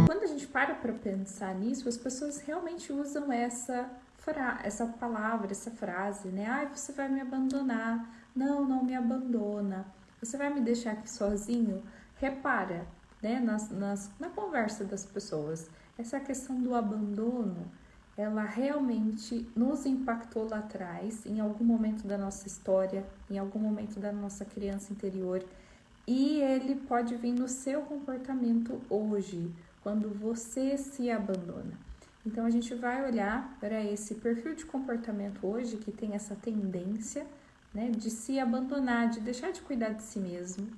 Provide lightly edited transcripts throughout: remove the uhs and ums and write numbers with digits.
Quando a gente para pensar nisso, as pessoas realmente usam essa palavra, essa frase, né? Ai, você vai me abandonar. Não, não me abandona. Você vai me deixar aqui sozinho? Repara, né, na conversa das pessoas. Essa questão do abandono, ela realmente nos impactou lá atrás, em algum momento da nossa história, em algum momento da nossa criança interior, e ele pode vir no seu comportamento hoje, quando você se abandona. Então a gente vai olhar para esse perfil de comportamento hoje que tem essa tendência, né, de se abandonar, de deixar de cuidar de si mesmo.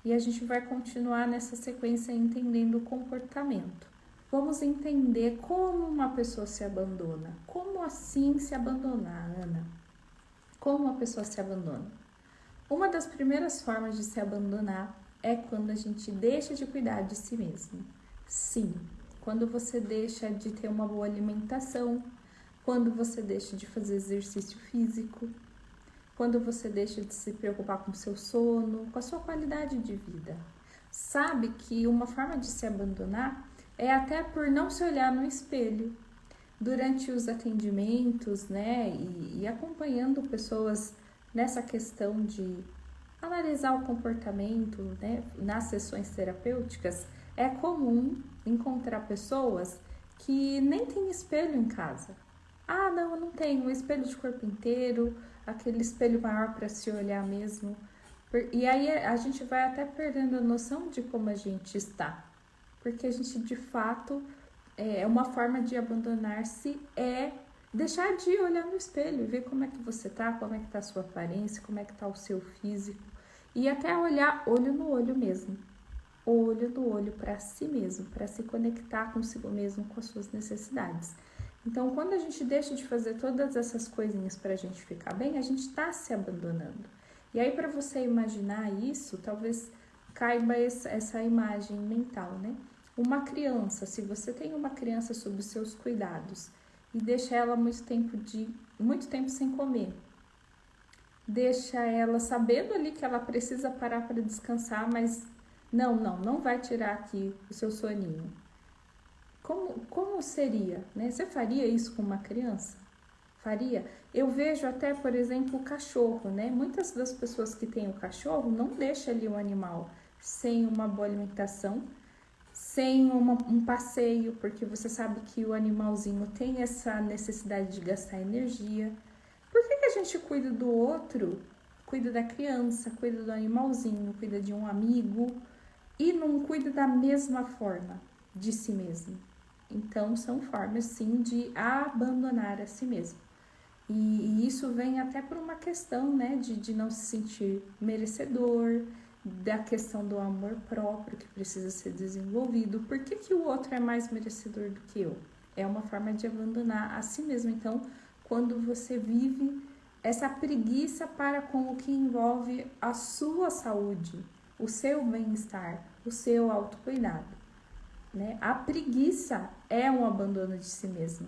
E a gente vai continuar nessa sequência entendendo o comportamento. Vamos entender como uma pessoa se abandona. Como assim se abandonar, Ana? Como uma pessoa se abandona? Uma das primeiras formas de se abandonar é quando a gente deixa de cuidar de si mesmo. Sim, quando você deixa de ter uma boa alimentação, quando você deixa de fazer exercício físico, quando você deixa de se preocupar com o seu sono, com a sua qualidade de vida. Sabe que uma forma de se abandonar é até por não se olhar no espelho. Durante os atendimentos, né, e acompanhando pessoas nessa questão de analisar o comportamento, né, nas sessões terapêuticas, é comum encontrar pessoas que nem têm espelho em casa. Ah, não, eu não tenho um espelho de corpo inteiro, aquele espelho maior para se olhar mesmo. E aí a gente vai até perdendo a noção de como a gente está, porque a gente de fato uma forma de abandonar-se é deixar de olhar no espelho, ver como é que você tá, como é que tá a sua aparência, como é que tá o seu físico, e até olhar olho no olho mesmo, olho no olho para si mesmo, para se conectar consigo mesmo, com as suas necessidades. Então, quando a gente deixa de fazer todas essas coisinhas para a gente ficar bem, a gente está se abandonando. E aí, para você imaginar isso, talvez caiba essa imagem mental, né? Uma criança, se você tem uma criança sob os seus cuidados e deixa ela muito tempo sem comer, deixa ela sabendo ali que ela precisa parar para descansar, mas não vai tirar aqui o seu soninho. Como seria, né? Você faria isso com uma criança? Faria? Eu vejo até, por exemplo, o cachorro, né? Muitas das pessoas que têm o cachorro não deixam ali o animal sem uma boa alimentação, sem um passeio, porque você sabe que o animalzinho tem essa necessidade de gastar energia. Por que a gente cuida do outro, cuida da criança, cuida do animalzinho, cuida de um amigo e não cuida da mesma forma de si mesmo? Então, são formas, sim, de abandonar a si mesmo. E isso vem até por uma questão, né, de não se sentir merecedor, da questão do amor próprio que precisa ser desenvolvido. Por que o outro é mais merecedor do que eu? É uma forma de abandonar a si mesmo. Então, quando você vive essa preguiça para com o que envolve a sua saúde, o seu bem-estar, o seu autocuidado, né? A preguiça é um abandono de si mesmo.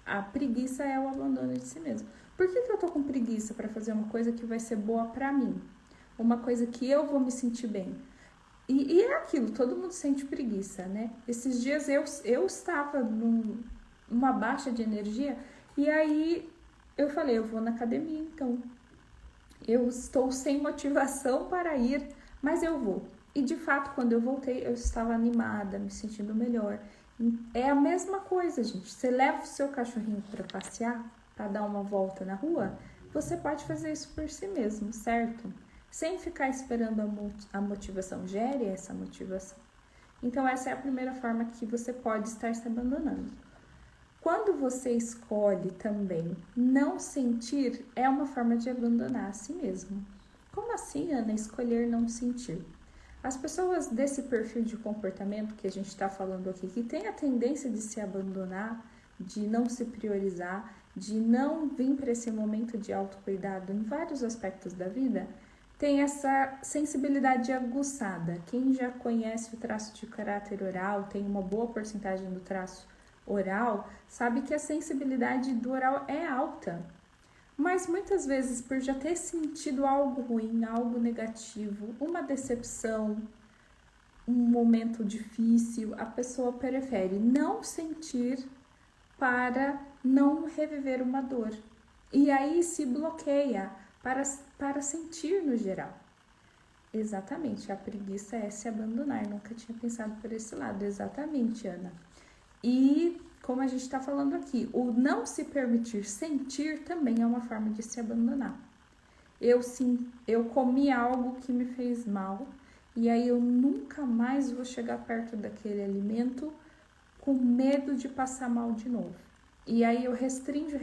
A preguiça é o abandono de si mesmo. Por que eu tô com preguiça para fazer uma coisa que vai ser boa para mim? Uma coisa que eu vou me sentir bem. E é aquilo, todo mundo sente preguiça, né? Esses dias eu estava numa baixa de energia e aí eu falei, eu vou na academia então. Eu estou sem motivação para ir, mas eu vou. E de fato, quando eu voltei, eu estava animada, me sentindo melhor. É a mesma coisa, gente. Você leva o seu cachorrinho para passear, para dar uma volta na rua, você pode fazer isso por si mesmo, certo? Sem ficar esperando a motivação. Gere essa motivação. Então, essa é a primeira forma que você pode estar se abandonando. Quando você escolhe também não sentir, é uma forma de abandonar a si mesmo. Como assim, Ana, escolher não sentir? As pessoas desse perfil de comportamento que a gente está falando aqui, que tem a tendência de se abandonar, de não se priorizar, de não vir para esse momento de autocuidado em vários aspectos da vida, tem essa sensibilidade aguçada. Quem já conhece o traço de caráter oral, tem uma boa porcentagem do traço oral, sabe que a sensibilidade do oral é alta. Mas muitas vezes, por já ter sentido algo ruim, algo negativo, uma decepção, um momento difícil, a pessoa prefere não sentir para não reviver uma dor. E aí se bloqueia para sentir no geral. Exatamente, a preguiça é se abandonar. Nunca tinha pensado por esse lado. Exatamente, Ana. E como a gente está falando aqui, o não se permitir sentir também é uma forma de se abandonar. Eu comi algo que me fez mal e aí eu nunca mais vou chegar perto daquele alimento com medo de passar mal de novo. E aí eu restringo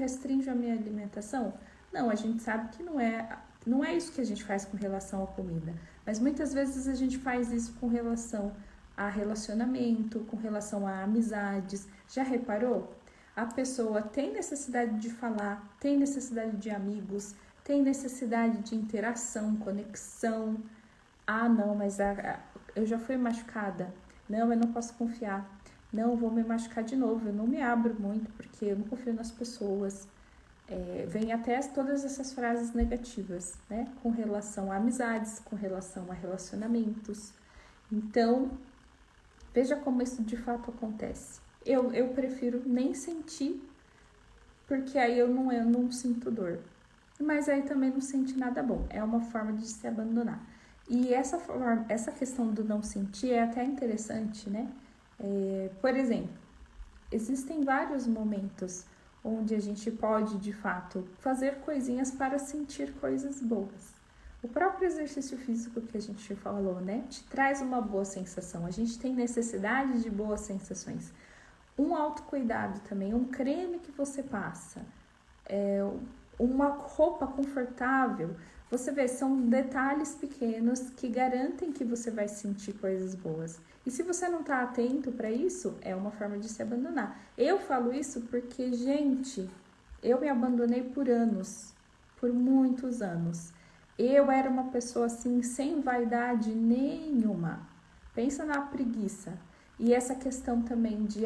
a minha alimentação? Não, a gente sabe que não é isso que a gente faz com relação à comida. Mas muitas vezes a gente faz isso com relação a relacionamento, com relação a amizades. Já reparou? A pessoa tem necessidade de falar, tem necessidade de amigos, tem necessidade de interação, conexão. Ah, não, mas eu já fui machucada. Não, eu não posso confiar. Não, eu vou me machucar de novo. Eu não me abro muito porque eu não confio nas pessoas. Vem até todas essas frases negativas, né? Com relação a amizades, com relação a relacionamentos. Então, veja como isso de fato acontece. Eu prefiro nem sentir, porque aí eu não sinto dor. Mas aí também não sente nada bom. É uma forma de se abandonar. E essa questão do não sentir é até interessante, né? Por exemplo, existem vários momentos onde a gente pode, de fato, fazer coisinhas para sentir coisas boas. O próprio exercício físico que a gente falou, né, te traz uma boa sensação. A gente tem necessidade de boas sensações. Um autocuidado também, um creme que você passa, uma roupa confortável. Você vê, são detalhes pequenos que garantem que você vai sentir coisas boas. E se você não está atento para isso, é uma forma de se abandonar. Eu falo isso porque, gente, eu me abandonei por anos, por muitos anos. Eu era uma pessoa assim, sem vaidade nenhuma. Pensa na preguiça. E essa questão também de,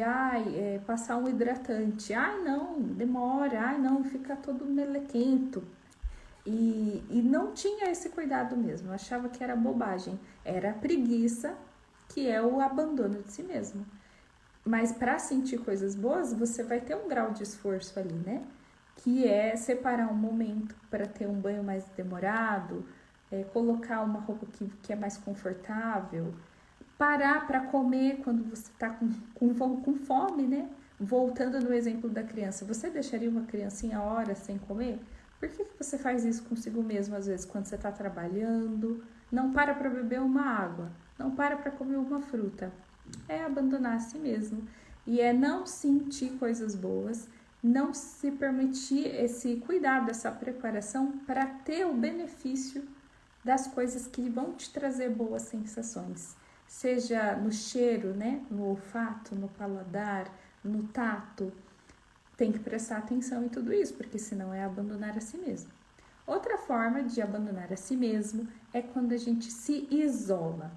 passar um hidratante. Não, demora. Não, fica todo melequento. E não tinha esse cuidado mesmo. Eu achava que era bobagem. Era a preguiça, que é o abandono de si mesmo. Mas para sentir coisas boas, você vai ter um grau de esforço ali, né? Que é separar um momento para ter um banho mais demorado, colocar uma roupa que é mais confortável, parar para comer quando você está com fome, né? Voltando no exemplo da criança, você deixaria uma criancinha horas sem comer? Por que você faz isso consigo mesmo, às vezes, quando você está trabalhando? Não para beber uma água, não para comer uma fruta. É abandonar a si mesmo. E é não sentir coisas boas, não se permitir esse cuidado, essa preparação para ter o benefício das coisas que vão te trazer boas sensações. Seja no cheiro, né? No olfato, no paladar, no tato. Tem que prestar atenção em tudo isso, porque senão é abandonar a si mesmo. Outra forma de abandonar a si mesmo é quando a gente se isola.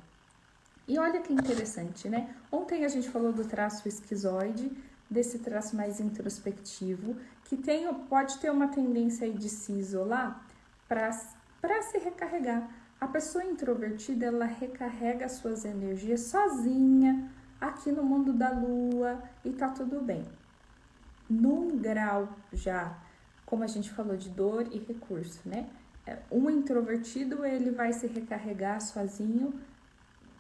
E olha que interessante, né? Ontem a gente falou do traço esquizoide, desse traço mais introspectivo, que pode ter uma tendência aí de se isolar para se recarregar. A pessoa introvertida, ela recarrega suas energias sozinha, aqui no mundo da lua, e tá tudo bem. Num grau já, como a gente falou, de dor e recurso, né? Um introvertido, ele vai se recarregar sozinho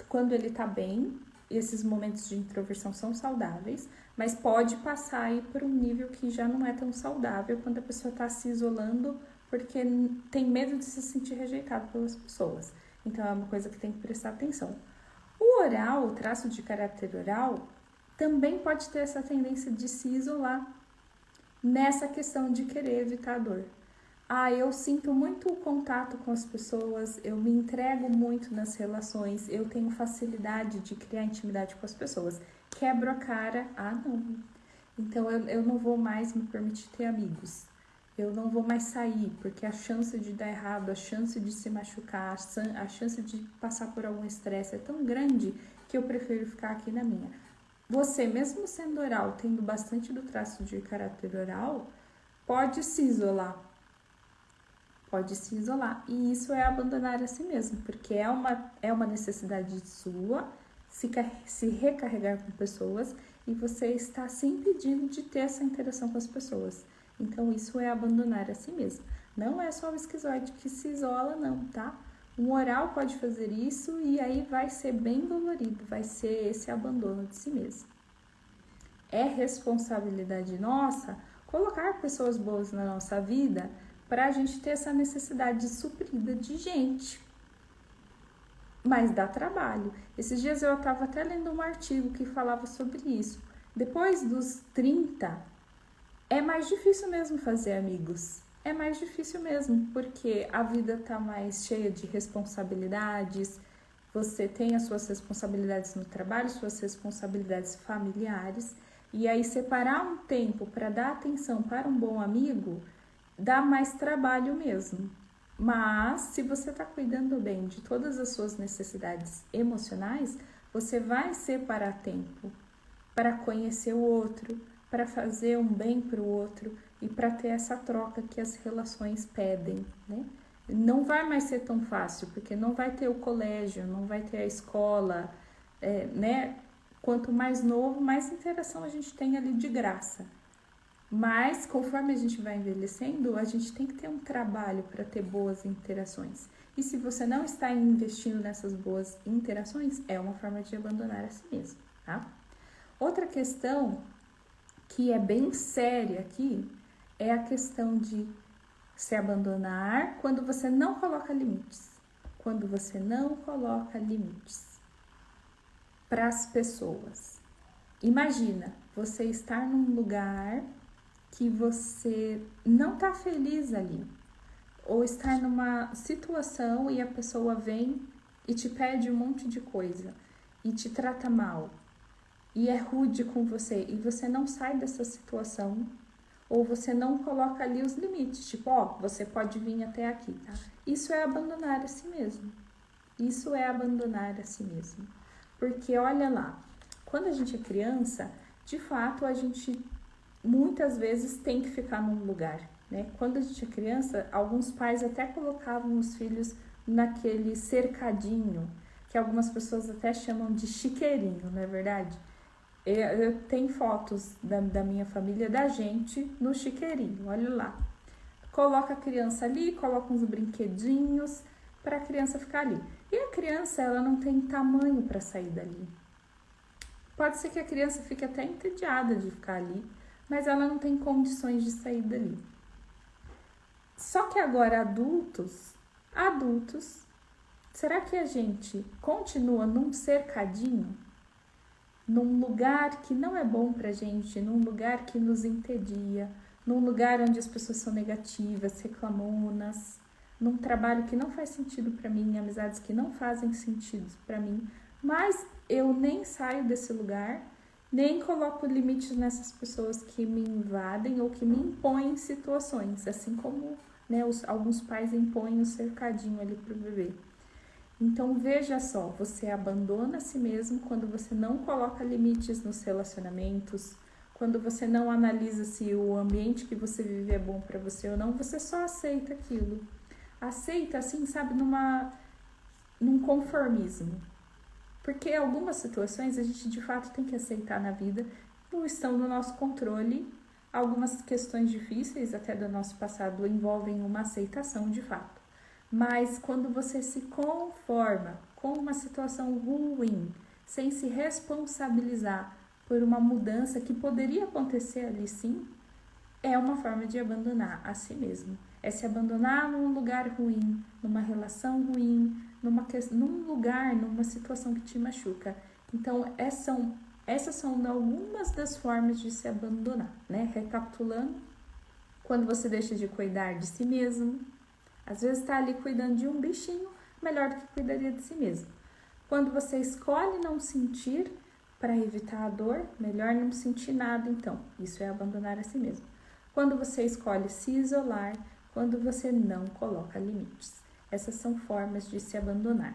quando ele tá bem. Esses momentos de introversão são saudáveis, mas pode passar aí por um nível que já não é tão saudável quando a pessoa tá se isolando porque tem medo de se sentir rejeitado pelas pessoas. Então é uma coisa que tem que prestar atenção. O oral, o traço de caráter oral, também pode ter essa tendência de se isolar nessa questão de querer evitar a dor. Eu sinto muito o contato com as pessoas, eu me entrego muito nas relações, eu tenho facilidade de criar intimidade com as pessoas. Quebro a cara, não. Então eu não vou mais me permitir ter amigos. Eu não vou mais sair, porque a chance de dar errado, a chance de se machucar, a chance de passar por algum estresse é tão grande que eu prefiro ficar aqui na minha. Você, mesmo sendo oral, tendo bastante do traço de caráter oral, pode se isolar. pode se isolar. E isso é abandonar a si mesmo, porque é uma necessidade sua se recarregar com pessoas e você está se impedindo de ter essa interação com as pessoas. Então, isso é abandonar a si mesmo. Não é só o esquizoide que se isola, não, tá? Um oral pode fazer isso e aí vai ser bem dolorido, vai ser esse abandono de si mesmo. É responsabilidade nossa colocar pessoas boas na nossa vida para a gente ter essa necessidade suprida de gente. Mas dá trabalho. Esses dias eu estava até lendo um artigo que falava sobre isso. Depois dos 30, é mais difícil mesmo fazer amigos. É mais difícil mesmo, porque a vida está mais cheia de responsabilidades. Você tem as suas responsabilidades no trabalho, suas responsabilidades familiares. E aí separar um tempo para dar atenção para um bom amigo dá mais trabalho mesmo. Mas se você está cuidando bem de todas as suas necessidades emocionais, você vai separar tempo para conhecer o outro, para fazer um bem para o outro e para ter essa troca que as relações pedem, né? Não vai mais ser tão fácil, porque não vai ter o colégio, não vai ter a escola, né? Quanto mais novo, mais interação a gente tem ali de graça. Mas, conforme a gente vai envelhecendo, a gente tem que ter um trabalho para ter boas interações. E se você não está investindo nessas boas interações, é uma forma de abandonar a si mesmo, tá? Outra questão que é bem séria aqui é a questão de se abandonar quando você não coloca limites. Quando você não coloca limites para as pessoas. Imagina você estar num lugar que você não está feliz ali, ou estar numa situação e a pessoa vem e te pede um monte de coisa e te trata mal e é rude com você e você não sai dessa situação, ou você não coloca ali os limites, tipo, ó, você pode vir até aqui, tá? Isso é abandonar a si mesmo. Isso é abandonar a si mesmo. Porque olha lá, quando a gente é criança, de fato a gente muitas vezes tem que ficar num lugar, né? Quando a gente é criança, alguns pais até colocavam os filhos naquele cercadinho, que algumas pessoas até chamam de chiqueirinho, não é verdade? Eu tenho fotos da minha família, da gente, no chiqueirinho, olha lá. Coloca a criança ali, coloca uns brinquedinhos para a criança ficar ali. E a criança, ela não tem tamanho para sair dali. Pode ser que a criança fique até entediada de ficar ali, mas ela não tem condições de sair dali. Só que agora adultos, será que a gente continua num cercadinho? Num lugar que não é bom pra gente, num lugar que nos entedia, num lugar onde as pessoas são negativas, reclamonas, num trabalho que não faz sentido pra mim, amizades que não fazem sentido pra mim, mas eu nem saio desse lugar, nem coloco limites nessas pessoas que me invadem ou que me impõem situações, assim como, né, alguns pais impõem o cercadinho ali pro bebê. Então, veja só, você abandona a si mesmo quando você não coloca limites nos relacionamentos, quando você não analisa se o ambiente que você vive é bom para você ou não, você só aceita aquilo. Aceita, assim, sabe, num conformismo. Porque algumas situações a gente, de fato, tem que aceitar na vida, não estão no nosso controle. Algumas questões difíceis, até do nosso passado, envolvem uma aceitação, de fato. Mas quando você se conforma com uma situação ruim, sem se responsabilizar por uma mudança que poderia acontecer ali sim, é uma forma de abandonar a si mesmo. É se abandonar num lugar ruim, numa relação ruim, num lugar, numa situação que te machuca. Então, essas são algumas das formas de se abandonar, né? Recapitulando, quando você deixa de cuidar de si mesmo, às vezes está ali cuidando de um bichinho, melhor do que cuidaria de si mesmo. Quando você escolhe não sentir para evitar a dor, melhor não sentir nada, então. Isso é abandonar a si mesmo. Quando você escolhe se isolar, quando você não coloca limites. Essas são formas de se abandonar.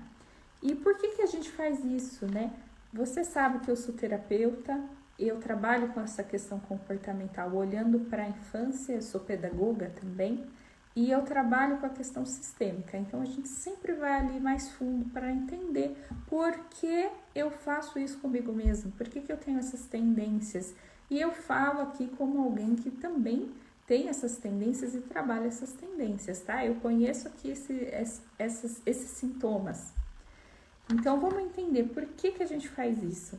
E por que a gente faz isso, né? Você sabe que eu sou terapeuta, eu trabalho com essa questão comportamental olhando para a infância, eu sou pedagoga também. E eu trabalho com a questão sistêmica, então a gente sempre vai ali mais fundo para entender por que eu faço isso comigo mesmo, por que eu tenho essas tendências. E eu falo aqui como alguém que também tem essas tendências e trabalha essas tendências, tá? Eu conheço aqui esses sintomas. Então vamos entender por que a gente faz isso.